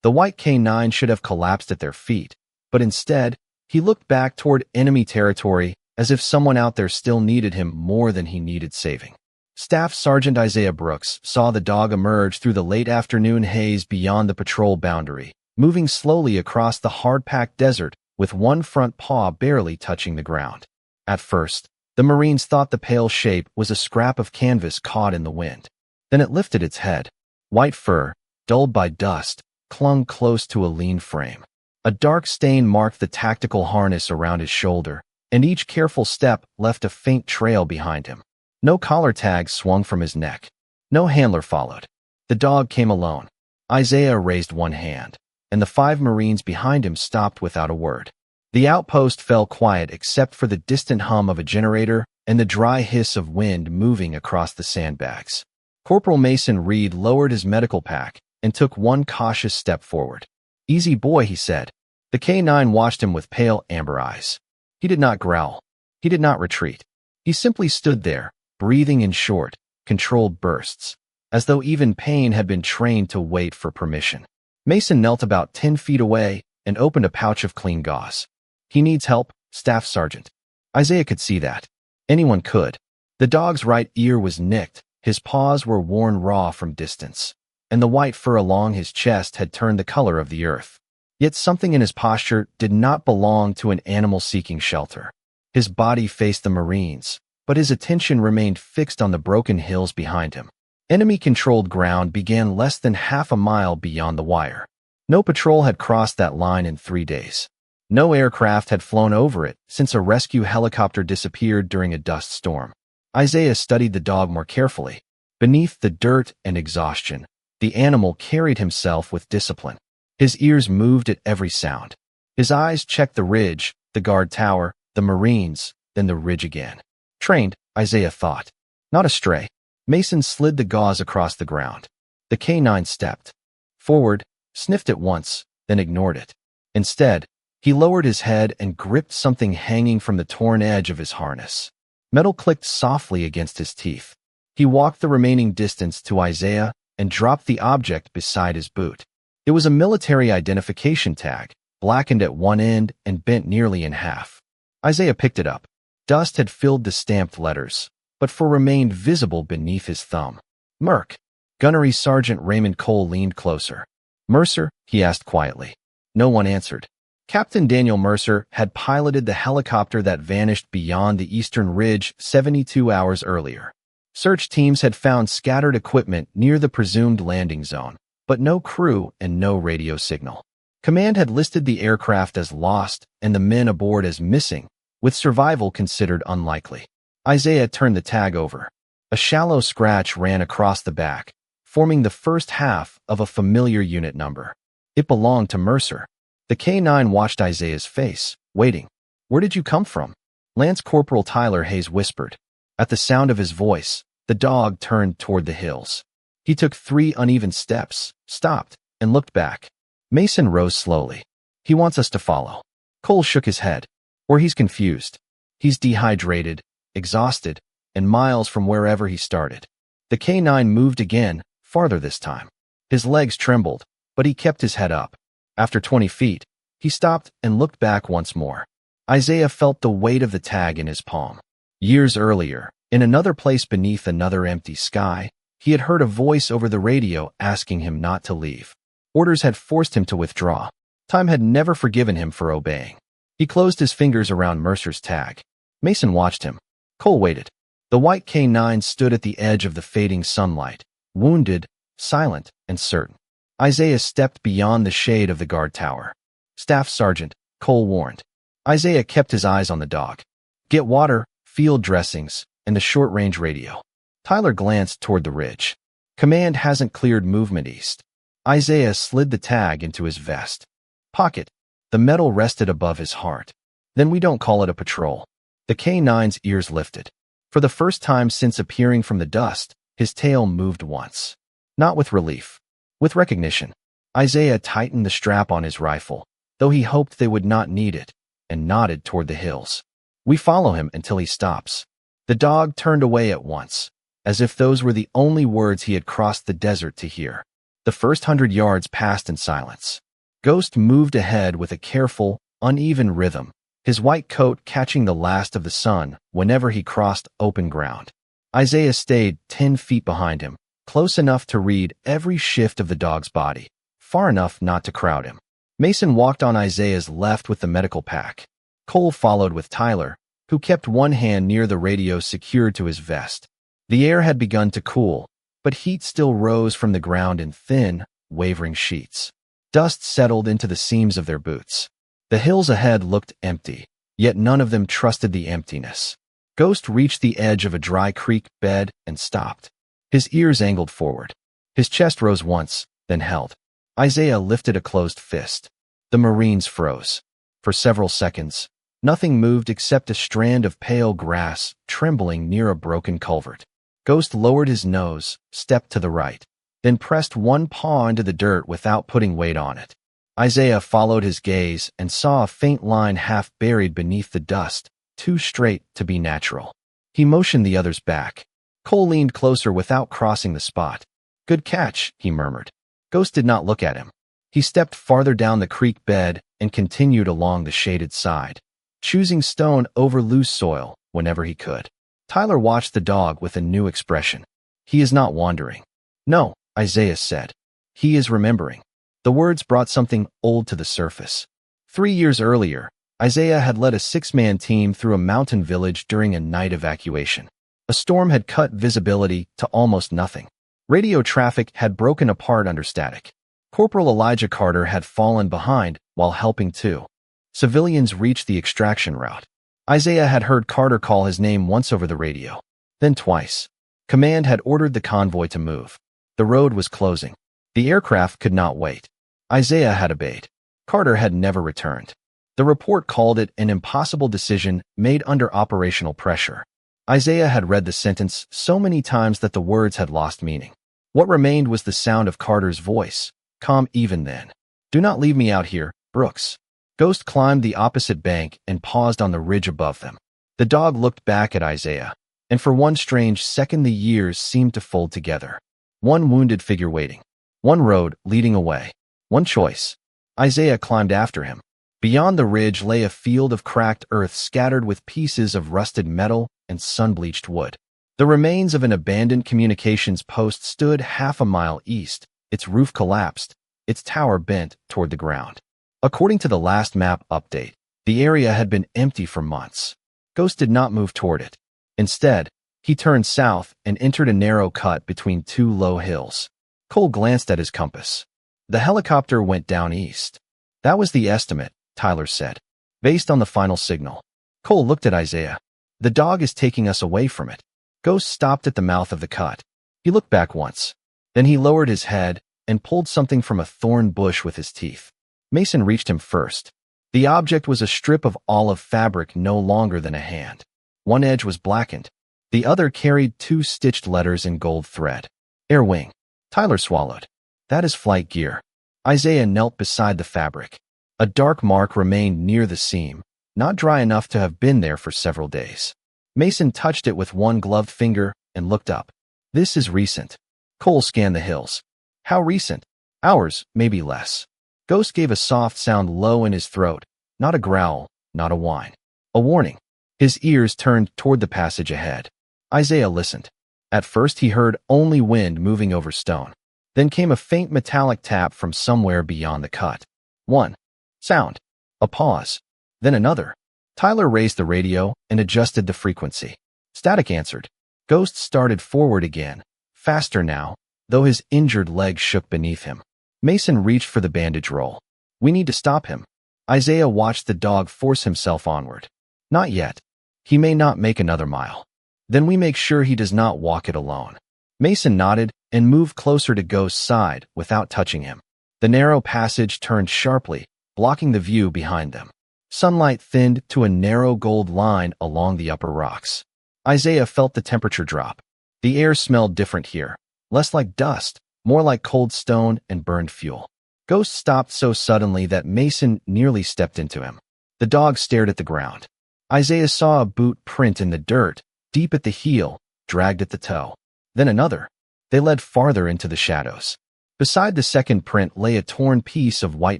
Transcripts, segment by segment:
The white K9 should have collapsed at their feet, but instead, he looked back toward enemy territory as if someone out there still needed him more than he needed saving. Staff Sergeant Isaiah Brooks saw the dog emerge through the late afternoon haze beyond the patrol boundary, moving slowly across the hard-packed desert with one front paw barely touching the ground. At first, the Marines thought the pale shape was a scrap of canvas caught in the wind. Then it lifted its head. White fur, dulled by dust, clung close to a lean frame. A dark stain marked the tactical harness around his shoulder, and each careful step left a faint trail behind him. No collar tag swung from his neck. No handler followed. The dog came alone. Isaiah raised one hand, and the 5 Marines behind him stopped without a word. The outpost fell quiet except for the distant hum of a generator and the dry hiss of wind moving across the sandbags. Corporal Mason Reed lowered his medical pack and took one cautious step forward. "Easy boy," he said. The K9 watched him with pale amber eyes. He did not growl. He did not retreat. He simply stood there, breathing in short, controlled bursts, as though even pain had been trained to wait for permission. Mason knelt about 10 feet away and opened a pouch of clean gauze. "He needs help, Staff Sergeant." Isaiah could see that. Anyone could. The dog's right ear was nicked, his paws were worn raw from distance, and the white fur along his chest had turned the color of the earth. Yet something in his posture did not belong to an animal seeking shelter. His body faced the Marines, but his attention remained fixed on the broken hills behind him. Enemy-controlled ground began less than half a mile beyond the wire. No patrol had crossed that line in 3 days. No aircraft had flown over it since a rescue helicopter disappeared during a dust storm. Isaiah studied the dog more carefully. Beneath the dirt and exhaustion, the animal carried himself with discipline. His ears moved at every sound. His eyes checked the ridge, the guard tower, the Marines, then the ridge again. Trained, Isaiah thought. Not a stray. Mason slid the gauze across the ground. The K9 stepped forward, sniffed it once, then ignored it. Instead, he lowered his head and gripped something hanging from the torn edge of his harness. Metal clicked softly against his teeth. He walked the remaining distance to Isaiah and dropped the object beside his boot. It was a military identification tag, blackened at one end and bent nearly in half. Isaiah picked it up. Dust had filled the stamped letters, but for remained visible beneath his thumb. "Merc." Gunnery Sergeant Raymond Cole leaned closer. "Mercer?" he asked quietly. No one answered. Captain Daniel Mercer had piloted the helicopter that vanished beyond the eastern ridge 72 hours earlier. Search teams had found scattered equipment near the presumed landing zone, but no crew and no radio signal. Command had listed the aircraft as lost and the men aboard as missing, with survival considered unlikely. Isaiah turned the tag over. A shallow scratch ran across the back, forming the first half of a familiar unit number. It belonged to Mercer. The K9 watched Isaiah's face, waiting. "Where did you come from?" Lance Corporal Tyler Hayes whispered. At the sound of his voice, the dog turned toward the hills. He took 3 uneven steps, stopped, and looked back. Mason rose slowly. "He wants us to follow." Cole shook his head. "Or he's confused. He's dehydrated, exhausted, and miles from wherever he started." The K9 moved again, farther this time. His legs trembled, but he kept his head up. After 20 feet, he stopped and looked back once more. Isaiah felt the weight of the tag in his palm. Years earlier, in another place beneath another empty sky, he had heard a voice over the radio asking him not to leave. Orders had forced him to withdraw. Time had never forgiven him for obeying. He closed his fingers around Mercer's tag. Mason watched him. Cole waited. The white K9 stood at the edge of the fading sunlight, wounded, silent, and certain. Isaiah stepped beyond the shade of the guard tower. "Staff Sergeant," Cole warned. Isaiah kept his eyes on the dog. "Get water, field dressings, and the short-range radio." Tyler glanced toward the ridge. "Command hasn't cleared movement east." Isaiah slid the tag into his vest pocket. The metal rested above his heart. "Then we don't call it a patrol." The K9's ears lifted. For the first time since appearing from the dust, his tail moved once. Not with relief. With recognition. Isaiah tightened the strap on his rifle, though he hoped they would not need it, and nodded toward the hills. "We follow him until he stops." The dog turned away at once, as if those were the only words he had crossed the desert to hear. The first 100 yards passed in silence. Ghost moved ahead with a careful, uneven rhythm, his white coat catching the last of the sun whenever he crossed open ground. Isaiah stayed 10 feet behind him, close enough to read every shift of the dog's body, far enough not to crowd him. Mason walked on Isaiah's left with the medical pack. Cole followed with Tyler, who kept one hand near the radio secured to his vest. The air had begun to cool, but heat still rose from the ground in thin, wavering sheets. Dust settled into the seams of their boots. The hills ahead looked empty, yet none of them trusted the emptiness. Ghost reached the edge of a dry creek bed and stopped. His ears angled forward. His chest rose once, then held. Isaiah lifted a closed fist. The Marines froze. For several seconds, nothing moved except a strand of pale grass trembling near a broken culvert. Ghost lowered his nose, stepped to the right, then pressed one paw into the dirt without putting weight on it. Isaiah followed his gaze and saw a faint line half buried beneath the dust, too straight to be natural. He motioned the others back. Cole leaned closer without crossing the spot. "Good catch," he murmured. Ghost did not look at him. He stepped farther down the creek bed and continued along the shaded side, choosing stone over loose soil whenever he could. Tyler watched the dog with a new expression. "He is not wandering." "No," Isaiah said. "He is remembering." The words brought something old to the surface. 3 years earlier, Isaiah had led a 6-man team through a mountain village during a night evacuation. A storm had cut visibility to almost nothing. Radio traffic had broken apart under static. Corporal Elijah Carter had fallen behind while helping too. Civilians reached the extraction route. Isaiah had heard Carter call his name once over the radio, then twice. Command had ordered the convoy to move. The road was closing. The aircraft could not wait. Isaiah had obeyed. Carter had never returned. The report called it an impossible decision made under operational pressure. Isaiah had read the sentence so many times that the words had lost meaning. What remained was the sound of Carter's voice, calm even then. "Do not leave me out here, Brooks." Ghost climbed the opposite bank and paused on the ridge above them. The dog looked back at Isaiah, and for one strange second the years seemed to fold together. One wounded figure waiting. One road leading away. One choice. Isaiah climbed after him. Beyond the ridge lay a field of cracked earth scattered with pieces of rusted metal and sun-bleached wood. The remains of an abandoned communications post stood half a mile east, its roof collapsed, its tower bent toward the ground. According to the last map update, the area had been empty for months. Ghost did not move toward it. Instead, he turned south and entered a narrow cut between two low hills. Cole glanced at his compass. The helicopter went down east. "That was the estimate," Tyler said, "based on the final signal." Cole looked at Isaiah. "The dog is taking us away from it." Ghost stopped at the mouth of the cut. He looked back once. Then he lowered his head and pulled something from a thorn bush with his teeth. Mason reached him first. The object was a strip of olive fabric no longer than a hand. One edge was blackened. The other carried 2 stitched letters in gold thread. "Air Wing." Tyler swallowed. "That is flight gear." Isaiah knelt beside the fabric. A dark mark remained near the seam, not dry enough to have been there for several days. Mason touched it with one gloved finger and looked up. "This is recent." Cole scanned the hills. "How recent?" "Hours, maybe less." Ghost gave a soft sound low in his throat, not a growl, not a whine. A warning. His ears turned toward the passage ahead. Isaiah listened. At first he heard only wind moving over stone. Then came a faint metallic tap from somewhere beyond the cut. One sound. A pause. Then another. Tyler raised the radio and adjusted the frequency. Static answered. Ghost started forward again, faster now, though his injured leg shook beneath him. Mason reached for the bandage roll. "We need to stop him." Isaiah watched the dog force himself onward. "Not yet. He may not make another mile. Then we make sure he does not walk it alone." Mason nodded and moved closer to Ghost's side without touching him. The narrow passage turned sharply, blocking the view behind them. Sunlight thinned to a narrow gold line along the upper rocks. Isaiah felt the temperature drop. The air smelled different here, less like dust, more like cold stone and burned fuel. Ghost stopped so suddenly that Mason nearly stepped into him. The dog stared at the ground. Isaiah saw a boot print in the dirt, deep at the heel, dragged at the toe. Then another. They led farther into the shadows. Beside the second print lay a torn piece of white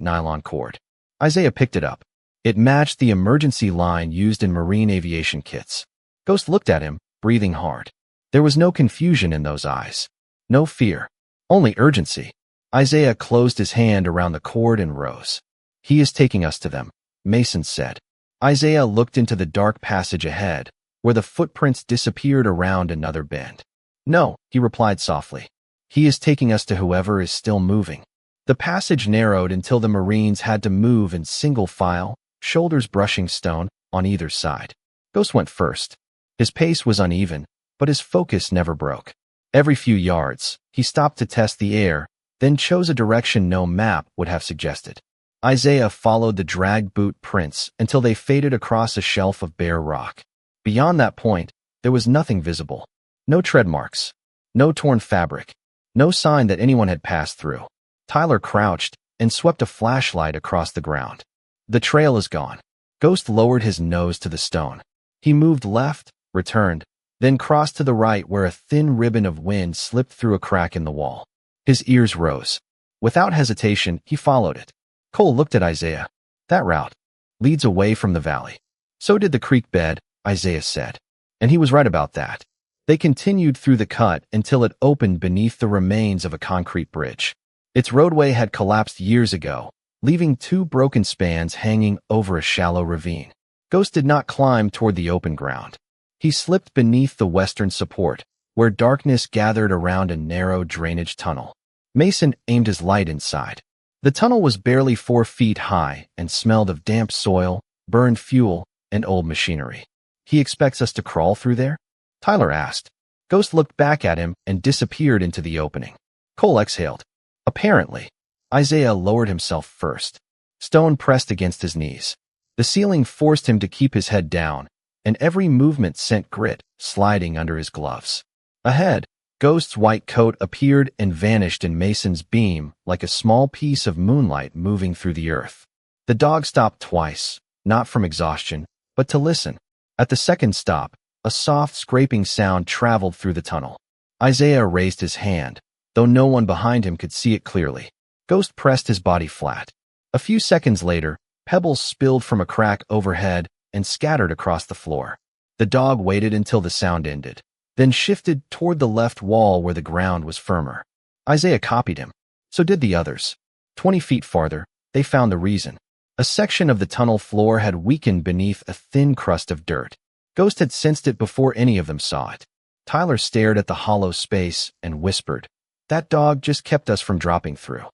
nylon cord. Isaiah picked it up. It matched the emergency line used in marine aviation kits. Ghost looked at him, breathing hard. There was no confusion in those eyes. No fear. Only urgency. Isaiah closed his hand around the cord and rose. "He is taking us to them," Mason said. Isaiah looked into the dark passage ahead, where the footprints disappeared around another bend. "No," he replied softly. "He is taking us to whoever is still moving." The passage narrowed until the Marines had to move in single file, shoulders brushing stone, on either side. Ghost went first. His pace was uneven, but his focus never broke. Every few yards, he stopped to test the air, then chose a direction no map would have suggested. Isaiah followed the dragged boot prints until they faded across a shelf of bare rock. Beyond that point, there was nothing visible. No tread marks. No torn fabric. No sign that anyone had passed through. Tyler crouched and swept a flashlight across the ground. "The trail is gone." Ghost lowered his nose to the stone. He moved left, returned, then crossed to the right where a thin ribbon of wind slipped through a crack in the wall. His ears rose. Without hesitation, he followed it. Cole looked at Isaiah. "That route leads away from the valley." "So did the creek bed," Isaiah said. And he was right about that. They continued through the cut until it opened beneath the remains of a concrete bridge. Its roadway had collapsed years ago, leaving two broken spans hanging over a shallow ravine. Ghost did not climb toward the open ground. He slipped beneath the western support, where darkness gathered around a narrow drainage tunnel. Mason aimed his light inside. The tunnel was barely 4 feet high and smelled of damp soil, burned fuel, and old machinery. "He expects us to crawl through there?" Tyler asked. Ghost looked back at him and disappeared into the opening. Cole exhaled. "Apparently." Isaiah lowered himself first. Stone pressed against his knees. The ceiling forced him to keep his head down, and every movement sent grit sliding under his gloves. Ahead, Ghost's white coat appeared and vanished in Mason's beam like a small piece of moonlight moving through the earth. The dog stopped twice, not from exhaustion, but to listen. At the second stop, a soft scraping sound traveled through the tunnel. Isaiah raised his hand, though no one behind him could see it clearly. Ghost pressed his body flat. A few seconds later, pebbles spilled from a crack overhead and scattered across the floor. The dog waited until the sound ended, then shifted toward the left wall where the ground was firmer. Isaiah copied him. So did the others. 20 feet farther, they found the reason. A section of the tunnel floor had weakened beneath a thin crust of dirt. Ghost had sensed it before any of them saw it. Tyler stared at the hollow space and whispered, "That dog just kept us from dropping through."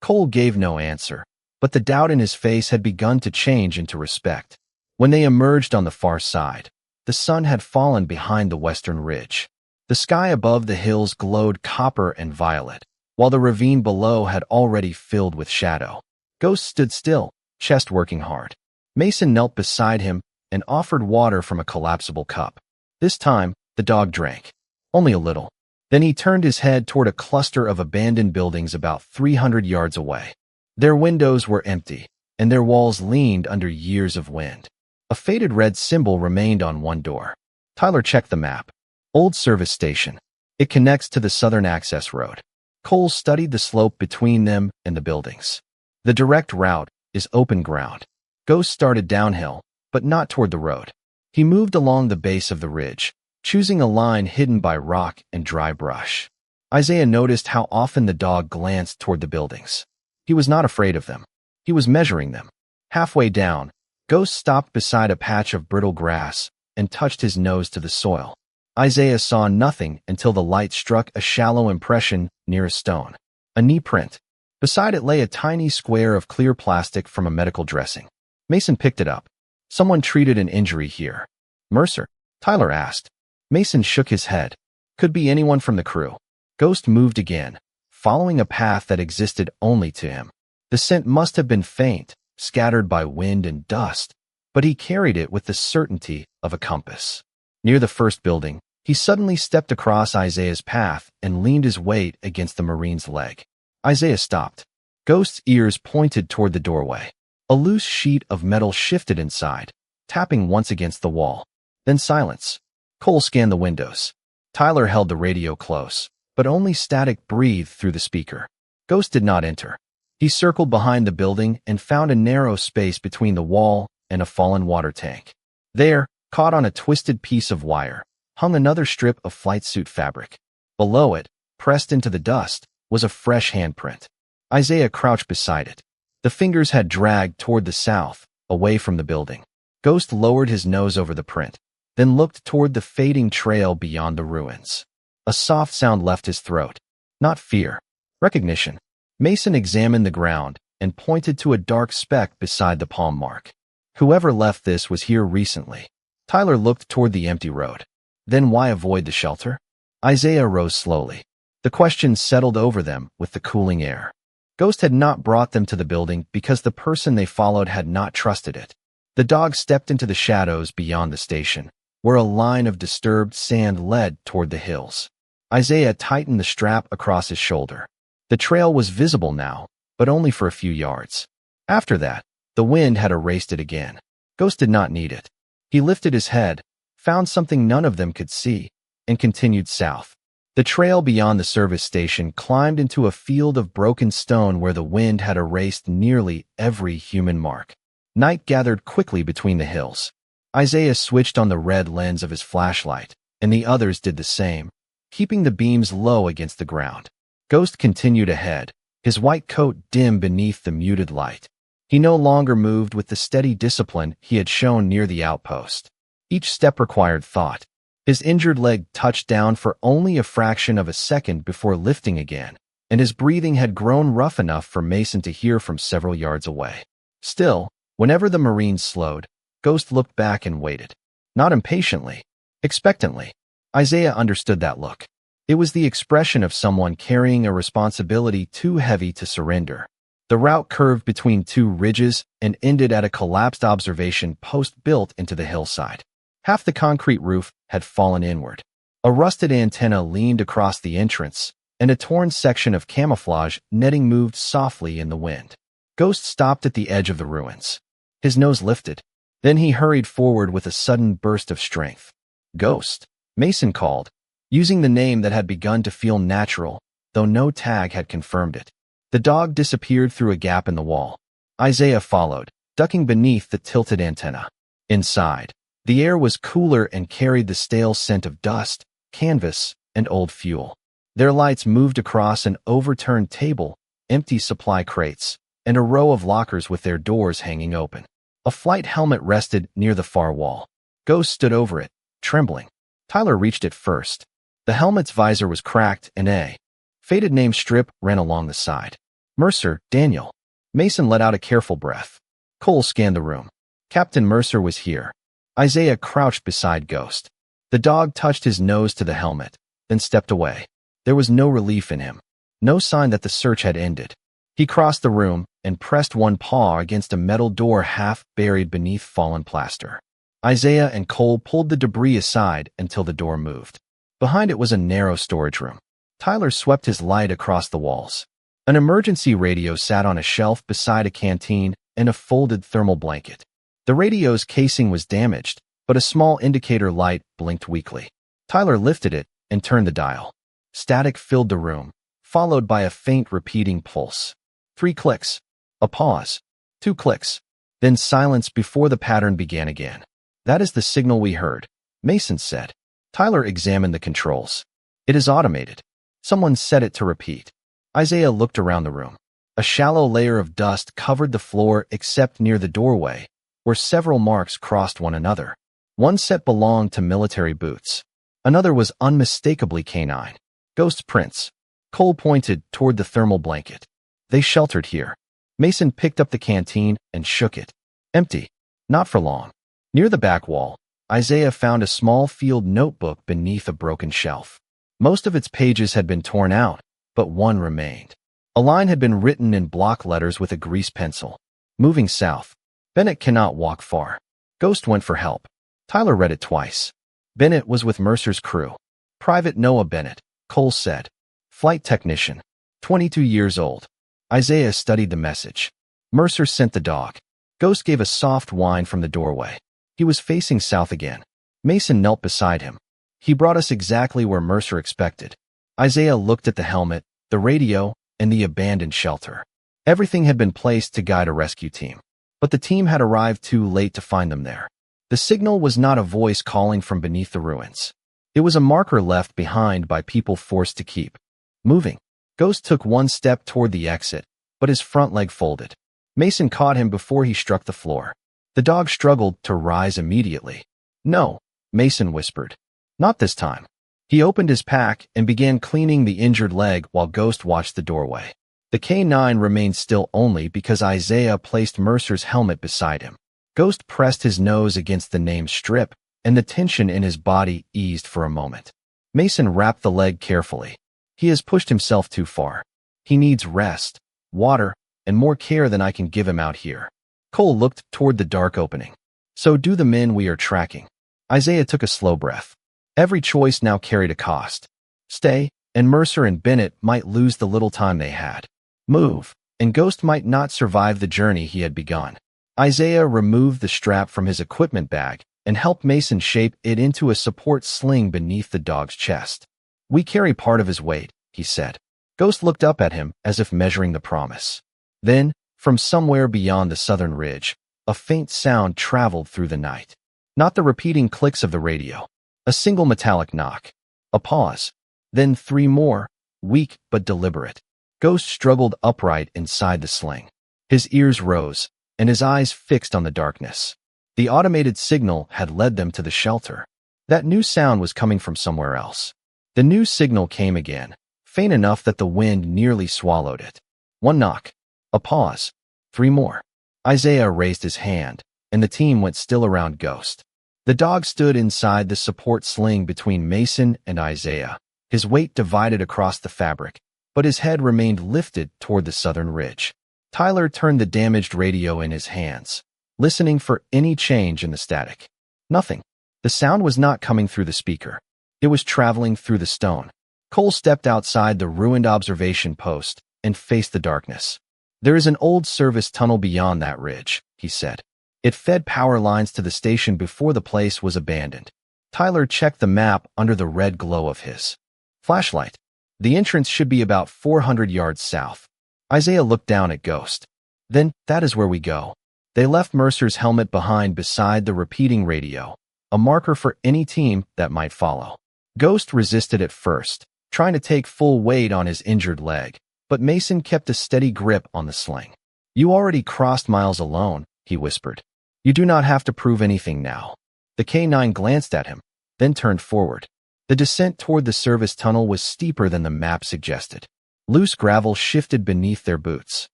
Cole gave no answer, but the doubt in his face had begun to change into respect. When they emerged on the far side, the sun had fallen behind the western ridge. The sky above the hills glowed copper and violet, while the ravine below had already filled with shadow. Ghost stood still, chest working hard. Mason knelt beside him and offered water from a collapsible cup. This time, the dog drank. Only a little. Then he turned his head toward a cluster of abandoned buildings about 300 yards away. Their windows were empty, and their walls leaned under years of wind. A faded red symbol remained on one door. Tyler checked the map. Old service station. It connects to the southern access road. Cole studied the slope between them and the buildings. The direct route is open ground. Ghost started downhill, but not toward the road. He moved along the base of the ridge, choosing a line hidden by rock and dry brush. Isaiah noticed how often the dog glanced toward the buildings. He was not afraid of them. He was measuring them. Halfway down, Ghost stopped beside a patch of brittle grass and touched his nose to the soil. Isaiah saw nothing until the light struck a shallow impression near a stone. A knee print. Beside it lay a tiny square of clear plastic from a medical dressing. Mason picked it up. "Someone treated an injury here." "Mercer?" Tyler asked. Mason shook his head. "Could be anyone from the crew." Ghost moved again, following a path that existed only to him. The scent must have been faint, scattered by wind and dust, but he carried it with the certainty of a compass. Near the first building, he suddenly stepped across Isaiah's path and leaned his weight against the Marine's leg. Isaiah stopped. Ghost's ears pointed toward the doorway. A loose sheet of metal shifted inside, tapping once against the wall. Then silence. Cole scanned the windows. Tyler held the radio close, but only static breathed through the speaker. Ghost did not enter. He circled behind the building and found a narrow space between the wall and a fallen water tank. There, caught on a twisted piece of wire, hung another strip of flight suit fabric. Below it, pressed into the dust, was a fresh handprint. Isaiah crouched beside it. The fingers had dragged toward the south, away from the building. Ghost lowered his nose over the print, then looked toward the fading trail beyond the ruins. A soft sound left his throat. Not fear. Recognition. Mason examined the ground and pointed to a dark speck beside the palm mark. Whoever left this was here recently. Tyler looked toward the empty road. Then why avoid the shelter? Isaiah rose slowly. The question settled over them with the cooling air. Ghost had not brought them to the building because the person they followed had not trusted it. The dog stepped into the shadows beyond the station, where a line of disturbed sand led toward the hills. Isaiah tightened the strap across his shoulder. The trail was visible now, but only for a few yards. After that, the wind had erased it again. Ghost did not need it. He lifted his head, found something none of them could see, and continued south. The trail beyond the service station climbed into a field of broken stone where the wind had erased nearly every human mark. Night gathered quickly between the hills. Isaiah switched on the red lens of his flashlight, and the others did the same, keeping the beams low against the ground. Ghost continued ahead, his white coat dim beneath the muted light. He no longer moved with the steady discipline he had shown near the outpost. Each step required thought. His injured leg touched down for only a fraction of a second before lifting again, and his breathing had grown rough enough for Mason to hear from several yards away. Still, whenever the Marines slowed, Ghost looked back and waited. Not impatiently, expectantly. Isaiah understood that look. It was the expression of someone carrying a responsibility too heavy to surrender. The route curved between two ridges and ended at a collapsed observation post built into the hillside. Half the concrete roof had fallen inward. A rusted antenna leaned across the entrance, and a torn section of camouflage netting moved softly in the wind. Ghost stopped at the edge of the ruins. His nose lifted. Then he hurried forward with a sudden burst of strength. Ghost, Mason called, using the name that had begun to feel natural, though no tag had confirmed it. The dog disappeared through a gap in the wall. Isaiah followed, ducking beneath the tilted antenna. Inside, the air was cooler and carried the stale scent of dust, canvas, and old fuel. Their lights moved across an overturned table, empty supply crates, and a row of lockers with their doors hanging open. A flight helmet rested near the far wall. Ghost stood over it, trembling. Tyler reached it first. The helmet's visor was cracked and a faded name strip ran along the side. Mercer, Daniel. Mason let out a careful breath. Cole scanned the room. Captain Mercer was here. Isaiah crouched beside Ghost. The dog touched his nose to the helmet, then stepped away. There was no relief in him, no sign that the search had ended. He crossed the room and pressed one paw against a metal door half buried beneath fallen plaster. Isaiah and Cole pulled the debris aside until the door moved. Behind it was a narrow storage room. Tyler swept his light across the walls. An emergency radio sat on a shelf beside a canteen and a folded thermal blanket. The radio's casing was damaged, but a small indicator light blinked weakly. Tyler lifted it and turned the dial. Static filled the room, followed by a faint repeating pulse. 3 clicks. A pause. 2 clicks. Then silence before the pattern began again. That is the signal we heard, Mason said. Tyler examined the controls. It is automated. Someone set it to repeat. Isaiah looked around the room. A shallow layer of dust covered the floor except near the doorway, where several marks crossed one another. One set belonged to military boots. Another was unmistakably canine. Ghost prints. Cole pointed toward the thermal blanket. They sheltered here. Mason picked up the canteen and shook it. Empty. Not for long. Near the back wall, Isaiah found a small field notebook beneath a broken shelf. Most of its pages had been torn out, but one remained. A line had been written in block letters with a grease pencil. Moving south. Bennett cannot walk far. Ghost went for help. Tyler read it twice. Bennett was with Mercer's crew. Private Noah Bennett, Cole said. Flight technician. 22 years old. Isaiah studied the message. Mercer sent the dog. Ghost gave a soft whine from the doorway. He was facing south again. Mason knelt beside him. He brought us exactly where Mercer expected. Isaiah looked at the helmet, the radio, and the abandoned shelter. Everything had been placed to guide a rescue team, but the team had arrived too late to find them there. The signal was not a voice calling from beneath the ruins. It was a marker left behind by people forced to keep moving. Ghost took one step toward the exit, but his front leg folded. Mason caught him before he struck the floor. The dog struggled to rise immediately. "No," Mason whispered. "Not this time." He opened his pack and began cleaning the injured leg while Ghost watched the doorway. The K9 remained still only because Isaiah placed Mercer's helmet beside him. Ghost pressed his nose against the name strip, and the tension in his body eased for a moment. Mason wrapped the leg carefully. He has pushed himself too far. He needs rest, water, and more care than I can give him out here. Cole looked toward the dark opening. So do the men we are tracking. Isaiah took a slow breath. Every choice now carried a cost. Stay, and Mercer and Bennett might lose the little time they had. Move, and Ghost might not survive the journey he had begun. Isaiah removed the strap from his equipment bag and helped Mason shape it into a support sling beneath the dog's chest. "We carry part of his weight," he said. Ghost looked up at him as if measuring the promise. Then, from somewhere beyond the southern ridge, a faint sound traveled through the night. Not the repeating clicks of the radio. A single metallic knock. A pause. Then 3 more, weak but deliberate. Ghost struggled upright inside the sling. His ears rose, and his eyes fixed on the darkness. The automated signal had led them to the shelter. That new sound was coming from somewhere else. The new signal came again, faint enough that the wind nearly swallowed it. 1 knock. A pause. 3 more. Isaiah raised his hand, and the team went still around Ghost. The dog stood inside the support sling between Mason and Isaiah, his weight divided across the fabric, but his head remained lifted toward the southern ridge. Tyler turned the damaged radio in his hands, listening for any change in the static. Nothing. The sound was not coming through the speaker. It was traveling through the stone. Cole stepped outside the ruined observation post and faced the darkness. "There is an old service tunnel beyond that ridge," he said. It fed power lines to the station before the place was abandoned. Tyler checked the map under the red glow of his flashlight. "The entrance should be about 400 yards south." Isaiah looked down at Ghost. "Then, that is where we go." They left Mercer's helmet behind beside the repeating radio, a marker for any team that might follow. Ghost resisted at first, trying to take full weight on his injured leg, but Mason kept a steady grip on the sling. "You already crossed miles alone," he whispered. "You do not have to prove anything now." The K9 glanced at him, then turned forward. The descent toward the service tunnel was steeper than the map suggested. Loose gravel shifted beneath their boots.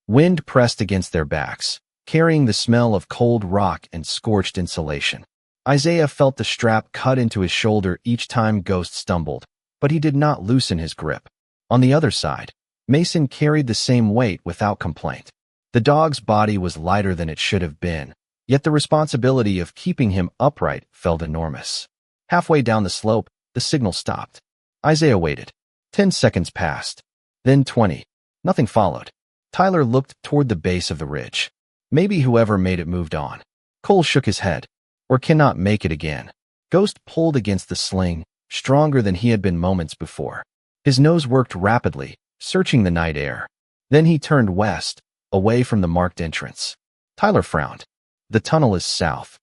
Wind pressed against their backs, carrying the smell of cold rock and scorched insulation. Isaiah felt the strap cut into his shoulder each time Ghost stumbled, but he did not loosen his grip. On the other side, Mason carried the same weight without complaint. The dog's body was lighter than it should have been, yet the responsibility of keeping him upright felt enormous. Halfway down the slope, the signal stopped. Isaiah waited. 10 seconds passed. Then 20. Nothing followed. Tyler looked toward the base of the ridge. Maybe whoever made it moved on. Cole shook his head. Or cannot make it again. Ghost pulled against the sling, stronger than he had been moments before. His nose worked rapidly, searching the night air. Then he turned west, away from the marked entrance. Tyler frowned. "The tunnel is south."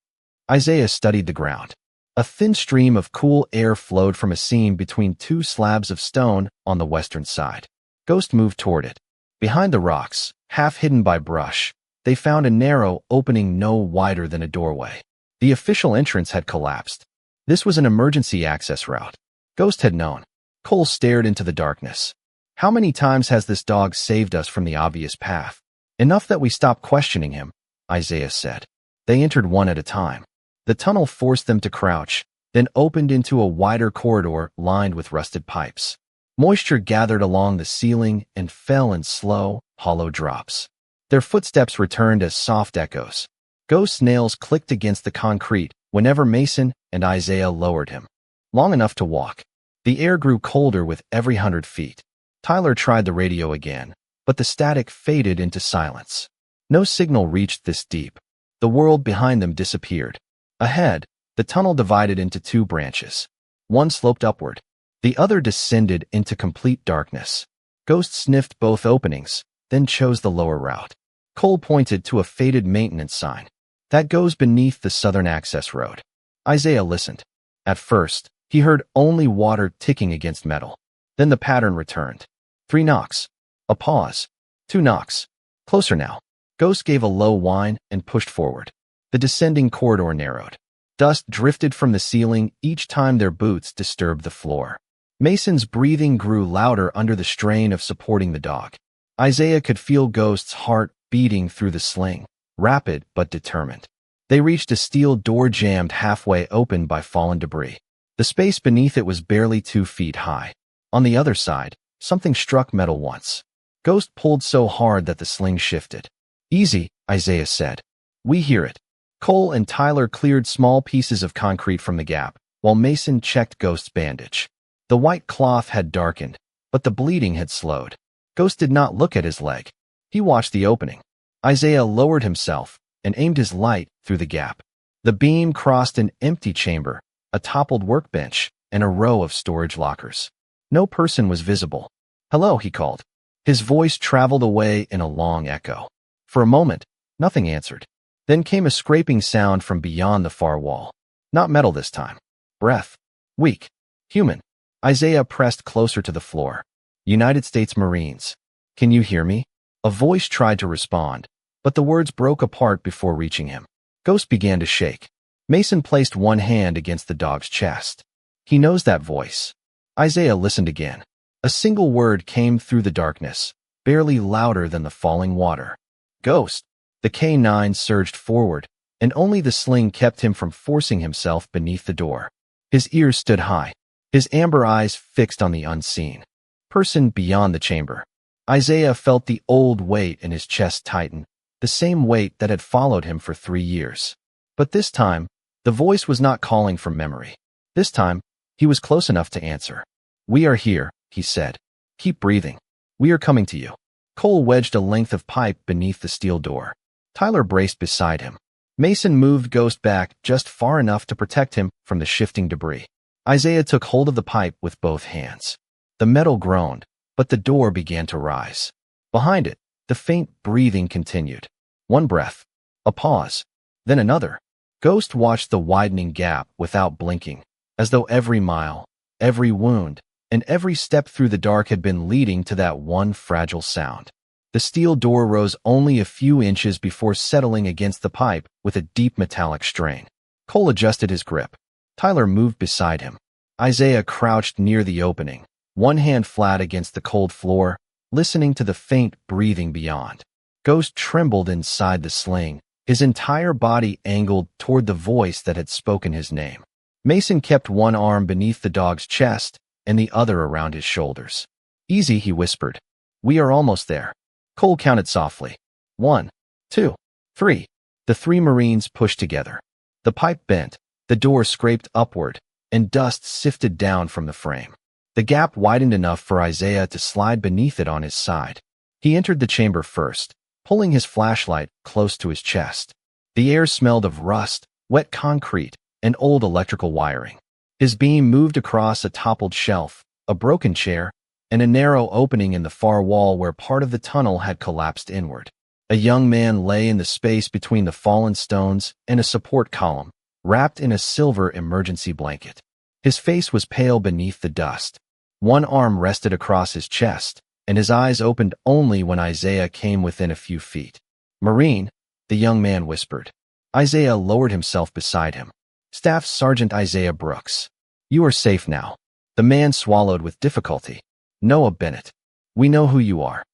Isaiah studied the ground. A thin stream of cool air flowed from a seam between 2 slabs of stone on the western side. Ghost moved toward it. Behind the rocks, half hidden by brush, they found a narrow opening no wider than a doorway. The official entrance had collapsed. This was an emergency access route. Ghost had known. Cole stared into the darkness. "How many times has this dog saved us from the obvious path?" "Enough that we stopped questioning him," Isaiah said. They entered one at a time. The tunnel forced them to crouch, then opened into a wider corridor lined with rusted pipes. Moisture gathered along the ceiling and fell in slow, hollow drops. Their footsteps returned as soft echoes. Ghost's nails clicked against the concrete whenever Mason and Isaiah lowered him. Long enough to walk. The air grew colder with every 100 feet. Tyler tried the radio again, but the static faded into silence. No signal reached this deep. The world behind them disappeared. Ahead, the tunnel divided into 2 branches. One sloped upward. The other descended into complete darkness. Ghost sniffed both openings, then chose the lower route. Cole pointed to a faded maintenance sign. That goes beneath the southern access road. Isaiah listened. At first, he heard only water ticking against metal. Then the pattern returned. 3 knocks. A pause. 2 knocks. Closer now. Ghost gave a low whine and pushed forward. The descending corridor narrowed. Dust drifted from the ceiling each time their boots disturbed the floor. Mason's breathing grew louder under the strain of supporting the dog. Isaiah could feel Ghost's heart beating through the sling, rapid but determined. They reached a steel door jammed halfway open by fallen debris. The space beneath it was barely 2 feet high. On the other side, something struck metal once. Ghost pulled so hard that the sling shifted. "Easy," Isaiah said. "We hear it." Cole and Tyler cleared small pieces of concrete from the gap, while Mason checked Ghost's bandage. The white cloth had darkened, but the bleeding had slowed. Ghost did not look at his leg. He watched the opening. Isaiah lowered himself and aimed his light through the gap. The beam crossed an empty chamber, a toppled workbench, and a row of storage lockers. No person was visible. "Hello," he called. His voice traveled away in a long echo. For a moment, nothing answered. Then came a scraping sound from beyond the far wall. Not metal this time. Breath. Weak. Human. Isaiah pressed closer to the floor. "United States Marines. Can you hear me?" A voice tried to respond, but the words broke apart before reaching him. Ghost began to shake. Mason placed one hand against the dog's chest. "He knows that voice." Isaiah listened again. A single word came through the darkness, barely louder than the falling water. "Ghost." The K9 surged forward, and only the sling kept him from forcing himself beneath the door. His ears stood high, his amber eyes fixed on the unseen person beyond the chamber. Isaiah felt the old weight in his chest tighten, the same weight that had followed him for 3 years. But this time, the voice was not calling from memory. This time, he was close enough to answer. "We are here," he said. "Keep breathing. We are coming to you." Cole wedged a length of pipe beneath the steel door. Tyler braced beside him. Mason moved Ghost back just far enough to protect him from the shifting debris. Isaiah took hold of the pipe with both hands. The metal groaned, but the door began to rise. Behind it, the faint breathing continued. 1 breath. A pause. Then another. Ghost watched the widening gap without blinking, as though every mile, every wound, and every step through the dark had been leading to that one fragile sound. The steel door rose only a few inches before settling against the pipe with a deep metallic strain. Cole adjusted his grip. Tyler moved beside him. Isaiah crouched near the opening, one hand flat against the cold floor, listening to the faint breathing beyond. Ghost trembled inside the sling, his entire body angled toward the voice that had spoken his name. Mason kept one arm beneath the dog's chest and the other around his shoulders. "Easy," he whispered. "We are almost there." Cole counted softly. 1, 2, 3. The 3 Marines pushed together. The pipe bent, the door scraped upward, and dust sifted down from the frame. The gap widened enough for Isaiah to slide beneath it on his side. He entered the chamber first, pulling his flashlight close to his chest. The air smelled of rust, wet concrete, and old electrical wiring. His beam moved across a toppled shelf, a broken chair, and a narrow opening in the far wall where part of the tunnel had collapsed inward. A young man lay in the space between the fallen stones and a support column, wrapped in a silver emergency blanket. His face was pale beneath the dust. One arm rested across his chest, and his eyes opened only when Isaiah came within a few feet. "Marine," the young man whispered. Isaiah lowered himself beside him. "Staff Sergeant Isaiah Brooks. You are safe now." The man swallowed with difficulty. "Noah Bennett. We know who you are."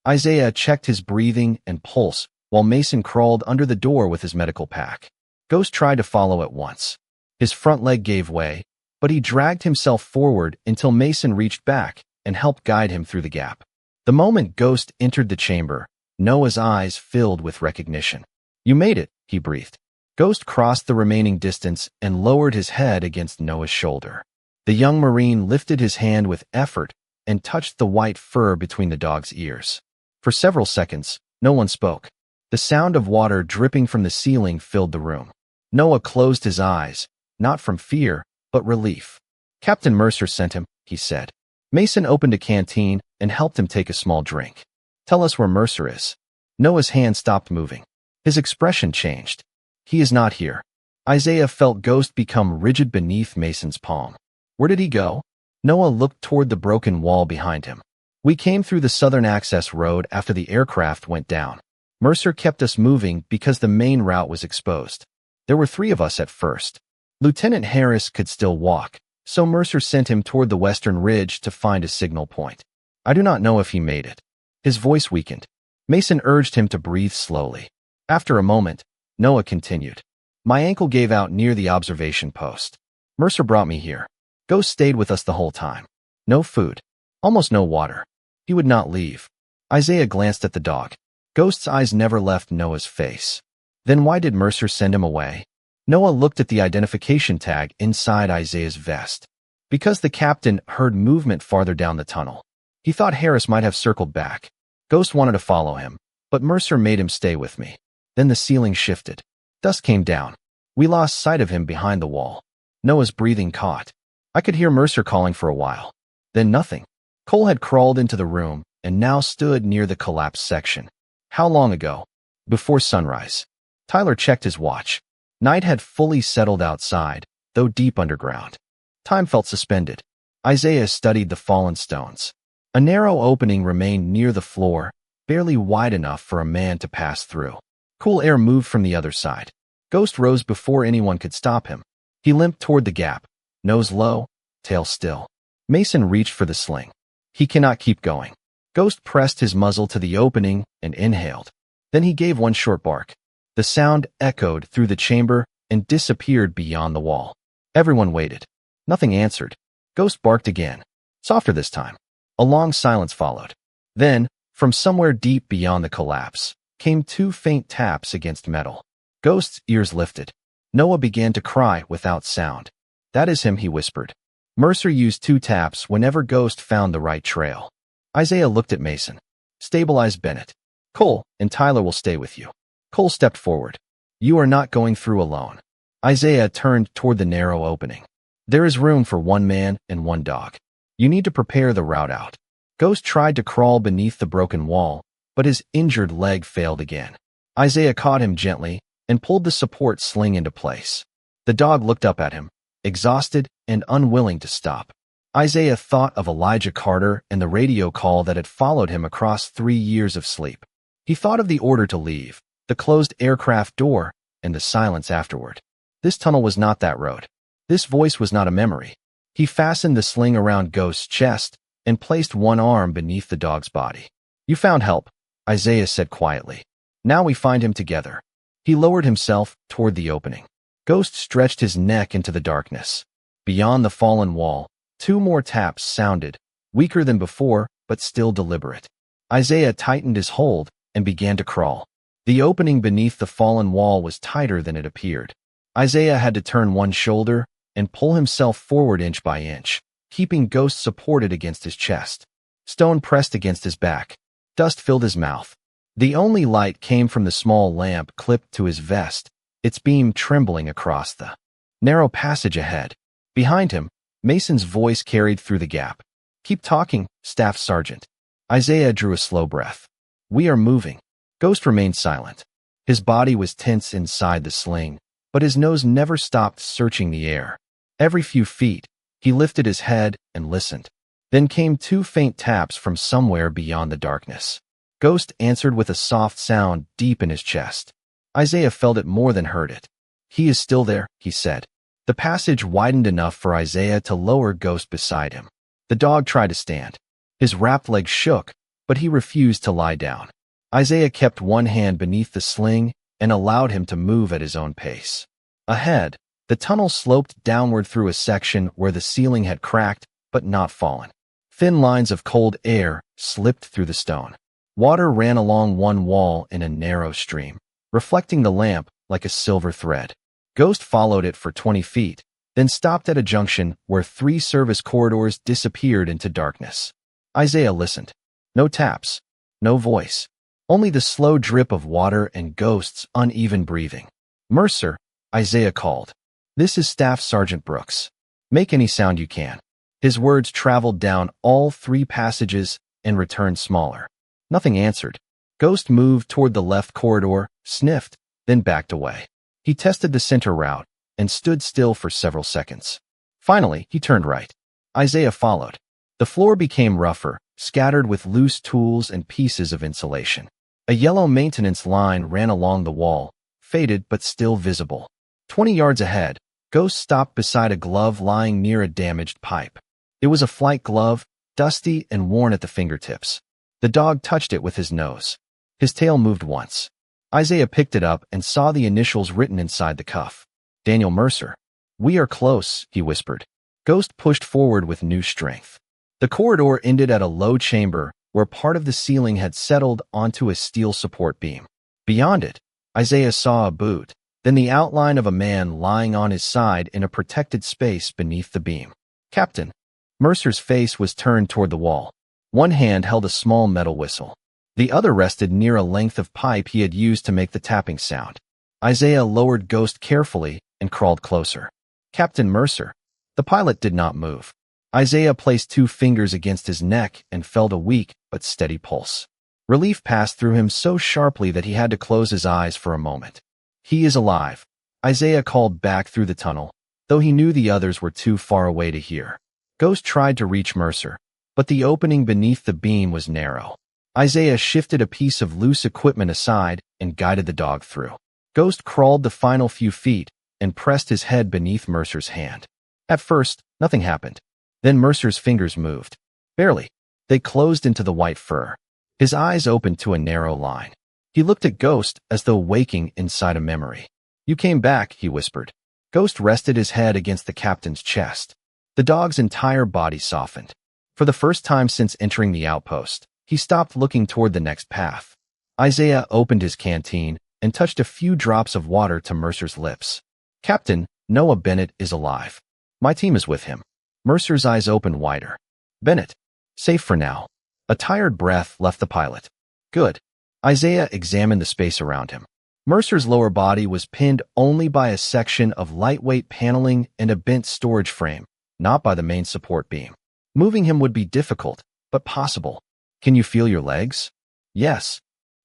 Isaiah checked his breathing and pulse while Mason crawled under the door with his medical pack. Ghost tried to follow at once. His front leg gave way, but he dragged himself forward until Mason reached back and helped guide him through the gap. The moment Ghost entered the chamber, Noah's eyes filled with recognition. "You made it," he breathed. Ghost crossed the remaining distance and lowered his head against Noah's shoulder. The young Marine lifted his hand with effort and touched the white fur between the dog's ears. For several seconds, no one spoke. The sound of water dripping from the ceiling filled the room. Noah closed his eyes, not from fear, but relief. "Captain Mercer sent him," he said. Mason opened a canteen and helped him take a small drink. Tell us where Mercer is. Noah's hand stopped moving. His expression changed. He is not here. Isaiah felt Ghost become rigid beneath Mason's palm. Where did he go? Noah looked toward the broken wall behind him. We came through the southern access road after the aircraft went down. Mercer kept us moving because the main route was exposed. There were 3 of us at first. Lieutenant Harris could still walk, so Mercer sent him toward the western ridge to find a signal point. I do not know if he made it. His voice weakened. Mason urged him to breathe slowly. After a moment, Noah continued. My ankle gave out near the observation post. Mercer brought me here. Ghost stayed with us the whole time. No food. Almost no water. He would not leave. Isaiah glanced at the dog. Ghost's eyes never left Noah's face. Then why did Mercer send him away? Noah looked at the identification tag inside Isaiah's vest. Because the captain heard movement farther down the tunnel. He thought Harris might have circled back. Ghost wanted to follow him, but Mercer made him stay with me. Then the ceiling shifted. Dusk came down. We lost sight of him behind the wall. Noah's breathing caught. I could hear Mercer calling for a while. Then nothing. Cole had crawled into the room and now stood near the collapsed section. How long ago? Before sunrise. Tyler checked his watch. Night had fully settled outside, though deep underground. Time felt suspended. Isaiah studied the fallen stones. A narrow opening remained near the floor, barely wide enough for a man to pass through. Cool air moved from the other side. Ghost rose before anyone could stop him. He limped toward the gap, nose low, tail still. Mason reached for the sling. He cannot keep going. Ghost pressed his muzzle to the opening and inhaled. Then he gave one short bark. The sound echoed through the chamber and disappeared beyond the wall. Everyone waited. Nothing answered. Ghost barked again, softer this time. A long silence followed. Then, from somewhere deep beyond the collapse, came 2 faint taps against metal. Ghost's ears lifted. Noah began to cry without sound. That is him, he whispered. Mercer used 2 taps whenever Ghost found the right trail. Isaiah looked at Mason. Stabilize Bennett. Cole and Tyler will stay with you. Cole stepped forward. You are not going through alone. Isaiah turned toward the narrow opening. There is room for 1 man and 1 dog. You need to prepare the route out. Ghost tried to crawl beneath the broken wall, but his injured leg failed again. Isaiah caught him gently and pulled the support sling into place. The dog looked up at him, exhausted and unwilling to stop. Isaiah thought of Elijah Carter and the radio call that had followed him across 3 years of sleep. He thought of the order to leave, the closed aircraft door, and the silence afterward. This tunnel was not that road. This voice was not a memory. He fastened the sling around Ghost's chest and placed 1 arm beneath the dog's body. You found help, Isaiah said quietly. Now we find him together. He lowered himself toward the opening. Ghost stretched his neck into the darkness. Beyond the fallen wall, 2 more taps sounded, weaker than before, but still deliberate. Isaiah tightened his hold and began to crawl. The opening beneath the fallen wall was tighter than it appeared. Isaiah had to turn 1 shoulder and pull himself forward inch by inch, keeping Ghost supported against his chest. Stone pressed against his back. Dust filled his mouth. The only light came from the small lamp clipped to his vest, its beam trembling across the narrow passage ahead. Behind him, Mason's voice carried through the gap. Keep talking, Staff Sergeant. Isaiah drew a slow breath. We are moving. Ghost remained silent. His body was tense inside the sling, but his nose never stopped searching the air. Every few feet, he lifted his head and listened. Then came 2 faint taps from somewhere beyond the darkness. Ghost answered with a soft sound deep in his chest. Isaiah felt it more than heard it. He is still there, he said. The passage widened enough for Isaiah to lower Ghost beside him. The dog tried to stand. His wrapped legs shook, but he refused to lie down. Isaiah kept 1 hand beneath the sling and allowed him to move at his own pace. Ahead, the tunnel sloped downward through a section where the ceiling had cracked but not fallen. Thin lines of cold air slipped through the stone. Water ran along 1 wall in a narrow stream, reflecting the lamp like a silver thread. Ghost followed it for 20 feet, then stopped at a junction where 3 service corridors disappeared into darkness. Isaiah listened. No taps, no voice, only the slow drip of water and Ghost's uneven breathing. Mercer, Isaiah called. This is Staff Sergeant Brooks. Make any sound you can. His words traveled down all 3 passages and returned smaller. Nothing answered. Ghost moved toward the left corridor, sniffed, then backed away. He tested the center route and stood still for several seconds. Finally, he turned right. Isaiah followed. The floor became rougher, scattered with loose tools and pieces of insulation. A yellow maintenance line ran along the wall, faded but still visible. 20 yards ahead, Ghost stopped beside a glove lying near a damaged pipe. It was a flight glove, dusty and worn at the fingertips. The dog touched it with his nose. His tail moved once. Isaiah picked it up and saw the initials written inside the cuff. Daniel Mercer. "We are close," he whispered. Ghost pushed forward with new strength. The corridor ended at a low chamber where part of the ceiling had settled onto a steel support beam. Beyond it, Isaiah saw a boot, then the outline of a man lying on his side in a protected space beneath the beam. Captain Mercer's face was turned toward the wall. One hand held a small metal whistle. The other rested near a length of pipe he had used to make the tapping sound. Isaiah lowered Ghost carefully and crawled closer. Captain Mercer. The pilot did not move. Isaiah placed 2 fingers against his neck and felt a weak but steady pulse. Relief passed through him so sharply that he had to close his eyes for a moment. "He is alive," Isaiah called back through the tunnel, though he knew the others were too far away to hear. Ghost tried to reach Mercer, but the opening beneath the beam was narrow. Isaiah shifted a piece of loose equipment aside and guided the dog through. Ghost crawled the final few feet and pressed his head beneath Mercer's hand. At first, nothing happened. Then Mercer's fingers moved. Barely. They closed into the white fur. His eyes opened to a narrow line. He looked at Ghost as though waking inside a memory. "You came back," he whispered. Ghost rested his head against the captain's chest. The dog's entire body softened. For the first time since entering the outpost, he stopped looking toward the next path. Isaiah opened his canteen and touched a few drops of water to Mercer's lips. "Captain, Noah Bennett is alive. My team is with him." Mercer's eyes opened wider. "Bennett. Safe for now." A tired breath left the pilot. "Good." Isaiah examined the space around him. Mercer's lower body was pinned only by a section of lightweight paneling and a bent storage frame, not by the main support beam. Moving him would be difficult, but possible. "Can you feel your legs?" "Yes."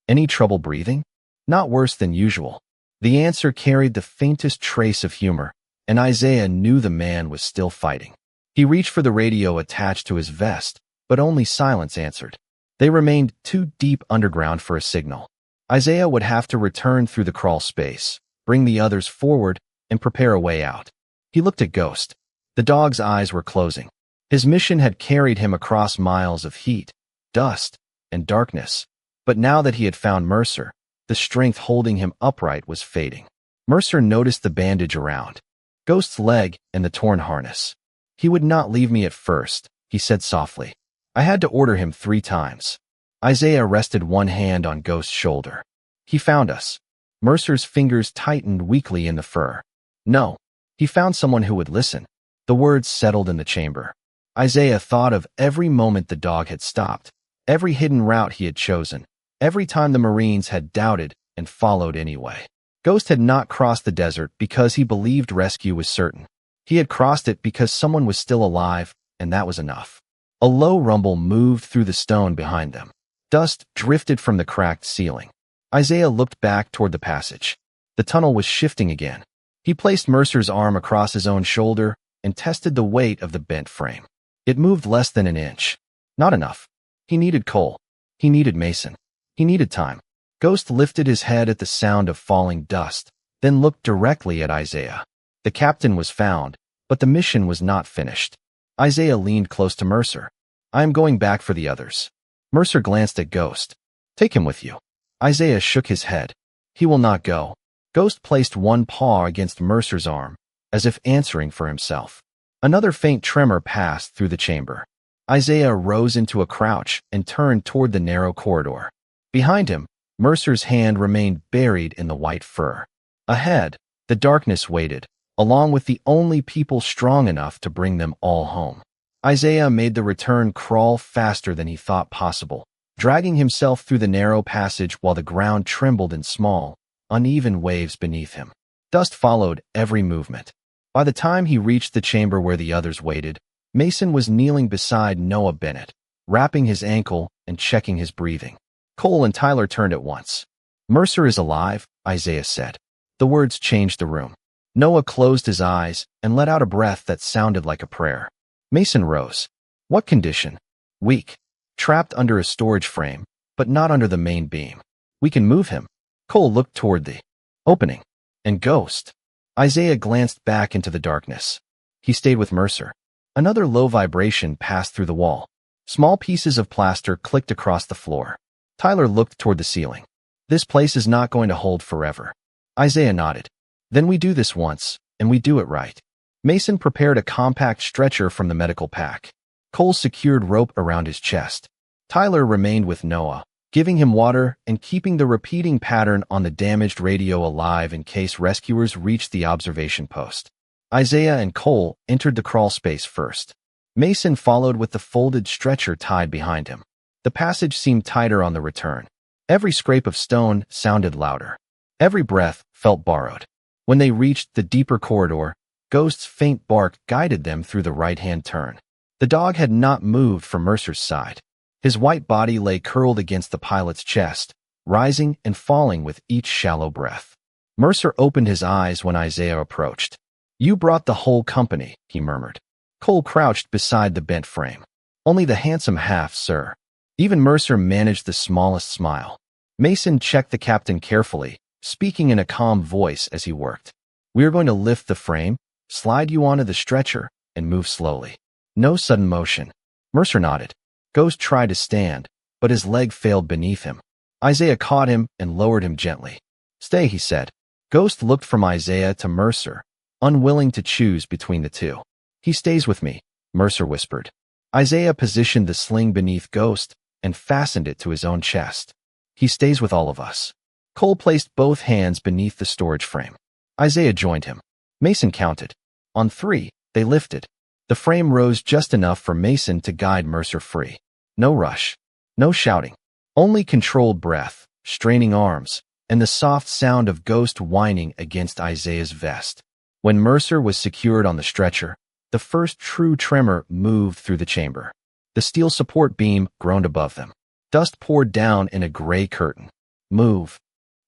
"Any trouble breathing?" "Not worse than usual." The answer carried the faintest trace of humor, and Isaiah knew the man was still fighting. He reached for the radio attached to his vest, but only silence answered. They remained too deep underground for a signal. Isaiah would have to return through the crawl space, bring the others forward, and prepare a way out. He looked at Ghost. The dog's eyes were closing. His mission had carried him across miles of heat, dust, and darkness. But now that he had found Mercer, the strength holding him upright was fading. Mercer noticed the bandage around Ghost's leg and the torn harness. "He would not leave me at first," he said softly. "I had to order him 3 times. Isaiah rested one hand on Ghost's shoulder. "He found us." Mercer's fingers tightened weakly in the fur. "No. He found someone who would listen." The words settled in the chamber. Isaiah thought of every moment the dog had stopped, every hidden route he had chosen, every time the Marines had doubted and followed anyway. Ghost had not crossed the desert because he believed rescue was certain. He had crossed it because someone was still alive, and that was enough. A low rumble moved through the stone behind them. Dust drifted from the cracked ceiling. Isaiah looked back toward the passage. The tunnel was shifting again. He placed Mercer's arm across his own shoulder and tested the weight of the bent frame. It moved less than an inch. Not enough. He needed coal. He needed Mason. He needed time. Ghost lifted his head at the sound of falling dust, then looked directly at Isaiah. The captain was found, but the mission was not finished. Isaiah leaned close to Mercer. "I am going back for the others." Mercer glanced at Ghost. "Take him with you." Isaiah shook his head. "He will not go." Ghost placed one paw against Mercer's arm, as if answering for himself. Another faint tremor passed through the chamber. Isaiah rose into a crouch and turned toward the narrow corridor. Behind him, Mercer's hand remained buried in the white fur. Ahead, the darkness waited, along with the only people strong enough to bring them all home. Isaiah made the return crawl faster than he thought possible, dragging himself through the narrow passage while the ground trembled in small, uneven waves beneath him. Dust followed every movement. By the time he reached the chamber where the others waited, Mason was kneeling beside Noah Bennett, wrapping his ankle and checking his breathing. Cole and Tyler turned at once. "Mercer is alive," Isaiah said. The words changed the room. Noah closed his eyes and let out a breath that sounded like a prayer. Mason rose. "What condition?" "Weak. Trapped under a storage frame, but not under the main beam. We can move him." Cole looked toward the opening. "And Ghost?" Isaiah glanced back into the darkness. "He stayed with Mercer." Another low vibration passed through the wall. Small pieces of plaster clicked across the floor. Tyler looked toward the ceiling. "This place is not going to hold forever." Isaiah nodded. "Then we do this once, and we do it right." Mason prepared a compact stretcher from the medical pack. Cole secured rope around his chest. Tyler remained with Noah, giving him water and keeping the repeating pattern on the damaged radio alive in case rescuers reached the observation post. Isaiah and Cole entered the crawl space first. Mason followed with the folded stretcher tied behind him. The passage seemed tighter on the return. Every scrape of stone sounded louder. Every breath felt borrowed. When they reached the deeper corridor, Ghost's faint bark guided them through the right-hand turn. The dog had not moved from Mercer's side. His white body lay curled against the pilot's chest, rising and falling with each shallow breath. Mercer opened his eyes when Isaiah approached. "You brought the whole company," he murmured. Cole crouched beside the bent frame. "Only the handsome half, sir." Even Mercer managed the smallest smile. Mason checked the captain carefully, speaking in a calm voice as he worked. "We are going to lift the frame, slide you onto the stretcher, and move slowly. No sudden motion." Mercer nodded. Ghost tried to stand, but his leg failed beneath him. Isaiah caught him and lowered him gently. "Stay," he said. Ghost looked from Isaiah to Mercer, unwilling to choose between the two. "He stays with me," Mercer whispered. Isaiah positioned the sling beneath Ghost and fastened it to his own chest. "He stays with all of us." Cole placed both hands beneath the storage frame. Isaiah joined him. Mason counted. On 3, they lifted. The frame rose just enough for Mason to guide Mercer free. No rush. No shouting. Only controlled breath, straining arms, and the soft sound of Ghost whining against Isaiah's vest. When Mercer was secured on the stretcher, the first true tremor moved through the chamber. The steel support beam groaned above them. Dust poured down in a gray curtain. "Move,"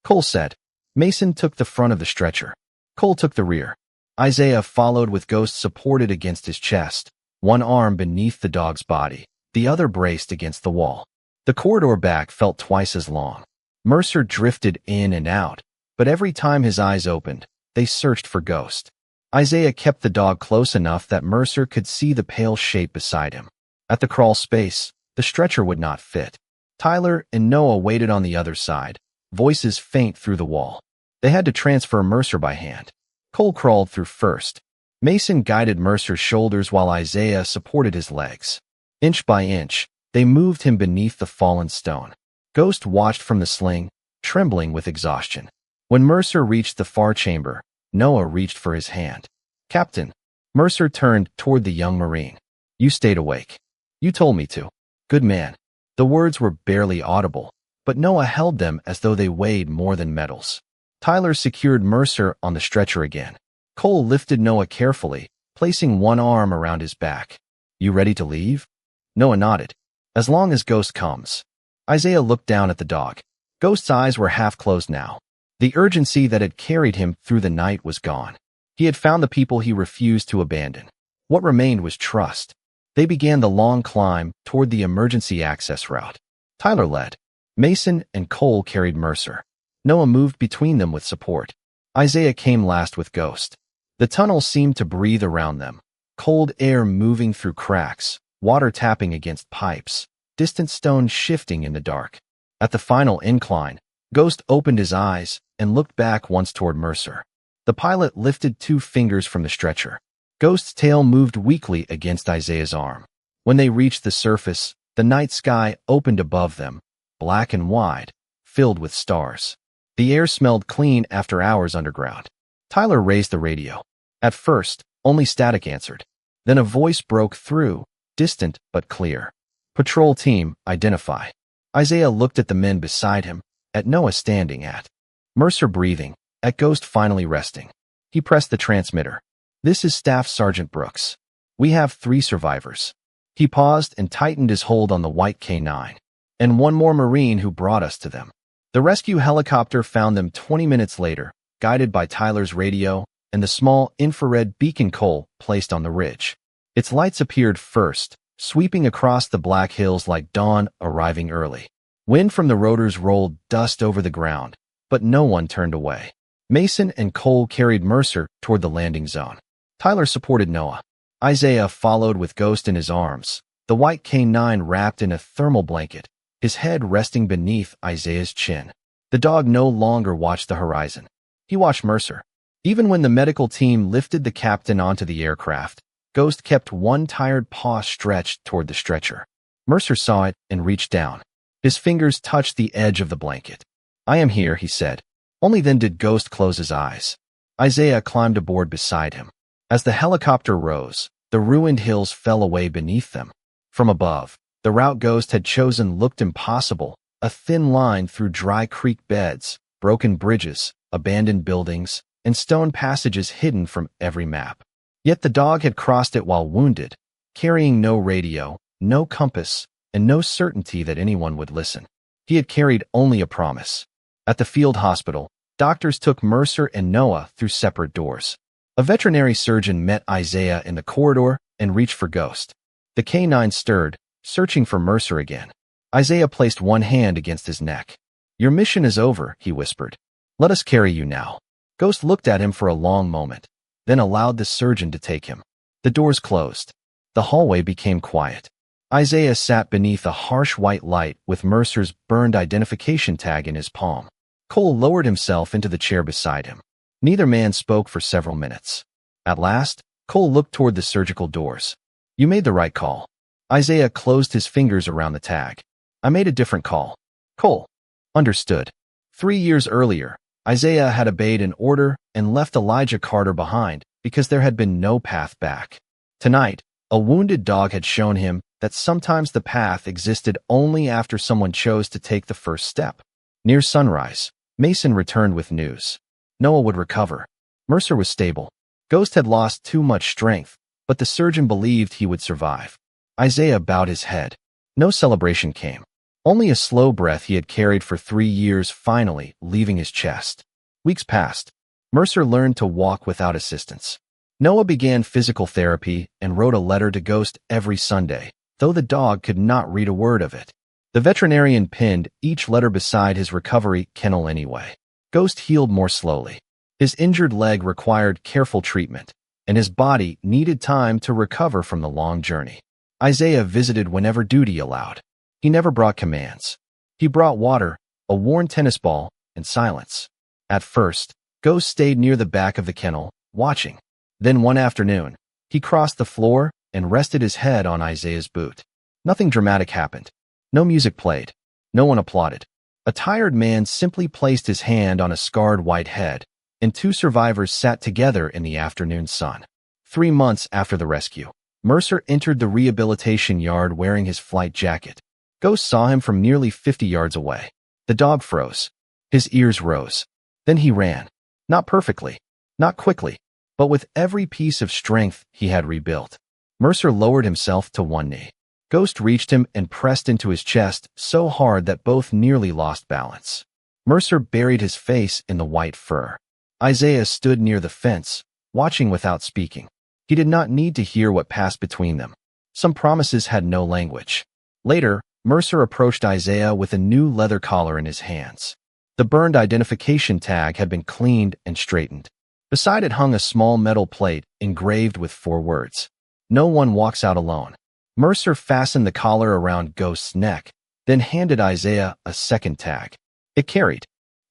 Cole said. Mason took the front of the stretcher. Cole took the rear. Isaiah followed with Ghost supported against his chest, one arm beneath the dog's body, the other braced against the wall. The corridor back felt twice as long. Mercer drifted in and out, but every time his eyes opened, they searched for Ghost. Isaiah kept the dog close enough that Mercer could see the pale shape beside him. At the crawl space, the stretcher would not fit. Tyler and Noah waited on the other side, voices faint through the wall. They had to transfer Mercer by hand. Cole crawled through first. Mason guided Mercer's shoulders while Isaiah supported his legs. Inch by inch, they moved him beneath the fallen stone. Ghost watched from the sling, trembling with exhaustion. When Mercer reached the far chamber, Noah reached for his hand. "Captain." Mercer turned toward the young Marine. "You stayed awake. You told me to." "Good man." The words were barely audible, but Noah held them as though they weighed more than metals. Tyler secured Mercer on the stretcher again. Cole lifted Noah carefully, placing one arm around his back. "You ready to leave?" Noah nodded. "As long as Ghost comes." Isaiah looked down at the dog. Ghost's eyes were half closed now. The urgency that had carried him through the night was gone. He had found the people he refused to abandon. What remained was trust. They began the long climb toward the emergency access route. Tyler led. Mason and Cole carried Mercer. Noah moved between them with support. Isaiah came last with Ghost. The tunnel seemed to breathe around them, cold air moving through cracks, water tapping against pipes, distant stones shifting in the dark. At the final incline, Ghost opened his eyes and looked back once toward Mercer. The pilot lifted 2 fingers from the stretcher. Ghost's tail moved weakly against Isaiah's arm. When they reached the surface, the night sky opened above them, black and wide, filled with stars. The air smelled clean after hours underground. Tyler raised the radio. At first, only static answered. Then a voice broke through, distant but clear. "Patrol team, identify." Isaiah looked at the men beside him, at Noah standing at Mercer breathing, at Ghost finally resting. He pressed the transmitter. "This is Staff Sergeant Brooks." We have 3 survivors. He paused and tightened his hold on the white K9. And one more Marine who brought us to them. The rescue helicopter found them 20 minutes later, guided by Tyler's radio and the small infrared beacon Cole placed on the ridge. Its lights appeared first, sweeping across the black hills like dawn arriving early. Wind from the rotors rolled dust over the ground, but no one turned away. Mason and Cole carried Mercer toward the landing zone. Tyler supported Noah. Isaiah followed with Ghost in his arms, the white K9 wrapped in a thermal blanket, his head resting beneath Isaiah's chin. The dog no longer watched the horizon. He watched Mercer. Even when the medical team lifted the captain onto the aircraft, Ghost kept one tired paw stretched toward the stretcher. Mercer saw it and reached down. His fingers touched the edge of the blanket. "I am here," he said. Only then did Ghost close his eyes. Isaiah climbed aboard beside him. As the helicopter rose, the ruined hills fell away beneath them. From above, the route Ghost had chosen looked impossible, a thin line through dry creek beds, broken bridges, abandoned buildings, and stone passages hidden from every map. Yet the dog had crossed it while wounded, carrying no radio, no compass, and no certainty that anyone would listen. He had carried only a promise. At the field hospital, doctors took Mercer and Noah through separate doors. A veterinary surgeon met Isaiah in the corridor and reached for Ghost. The K9 stirred, searching for Mercer again. Isaiah placed one hand against his neck. "Your mission is over," he whispered. "Let us carry you now." Ghost looked at him for a long moment, then allowed the surgeon to take him. The doors closed. The hallway became quiet. Isaiah sat beneath a harsh white light with Mercer's burned identification tag in his palm. Cole lowered himself into the chair beside him. Neither man spoke for several minutes. At last, Cole looked toward the surgical doors. "You made the right call." Isaiah closed his fingers around the tag. "I made a different call." Cole understood. 3 years earlier, Isaiah had obeyed an order and left Elijah Carter behind because there had been no path back. Tonight, a wounded dog had shown him that sometimes the path existed only after someone chose to take the first step. Near sunrise, Mason returned with news. Noah would recover. Mercer was stable. Ghost had lost too much strength, but the surgeon believed he would survive. Isaiah bowed his head. No celebration came. Only a slow breath he had carried for 3 years finally leaving his chest. Weeks passed. Mercer learned to walk without assistance. Noah began physical therapy and wrote a letter to Ghost every Sunday, though the dog could not read a word of it. The veterinarian pinned each letter beside his recovery kennel anyway. Ghost healed more slowly. His injured leg required careful treatment, and his body needed time to recover from the long journey. Isaiah visited whenever duty allowed. He never brought commands. He brought water, a worn tennis ball, and silence. At first, Ghost stayed near the back of the kennel, watching. Then one afternoon, he crossed the floor and rested his head on Isaiah's boot. Nothing dramatic happened. No music played. No one applauded. A tired man simply placed his hand on a scarred white head, and 2 survivors sat together in the afternoon sun. 3 months after the rescue, Mercer entered the rehabilitation yard wearing his flight jacket. Ghost saw him from nearly 50 yards away. The dog froze. His ears rose. Then he ran. Not perfectly, not quickly, but with every piece of strength he had rebuilt. Mercer lowered himself to one knee. Ghost reached him and pressed into his chest so hard that both nearly lost balance. Mercer buried his face in the white fur. Isaiah stood near the fence, watching without speaking. He did not need to hear what passed between them. Some promises had no language. Later, Mercer approached Isaiah with a new leather collar in his hands. The burned identification tag had been cleaned and straightened. Beside it hung a small metal plate engraved with 4 words. "No one walks out alone." Mercer fastened the collar around Ghost's neck, then handed Isaiah a second tag. It carried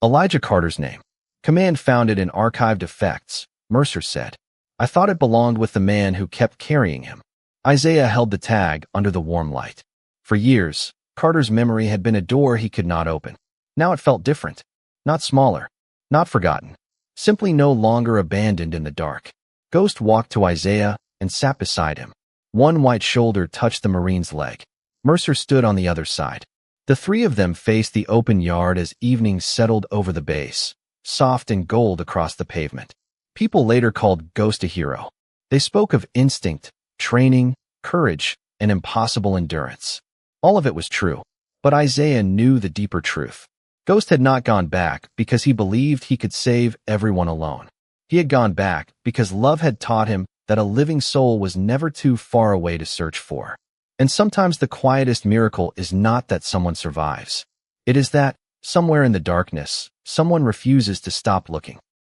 Elijah Carter's name. "Command found it in archived effects," Mercer said. "I thought it belonged with the man who kept carrying him." Isaiah held the tag under the warm light. For years, Carter's memory had been a door he could not open. Now it felt different. Not smaller. Not forgotten. Simply no longer abandoned in the dark. Ghost walked to Isaiah and sat beside him. One white shoulder touched the Marine's leg. Mercer stood on the other side. The 3 of them faced the open yard as evening settled over the base, soft and gold across the pavement. People later called Ghost a hero. They spoke of instinct, training, courage, and impossible endurance. All of it was true, but Isaiah knew the deeper truth. Ghost had not gone back because he believed he could save everyone alone. He had gone back because love had taught him that a living soul was never too far away to search for. And sometimes the quietest miracle is not that someone survives. It is that, somewhere in the darkness, someone refuses to stop looking.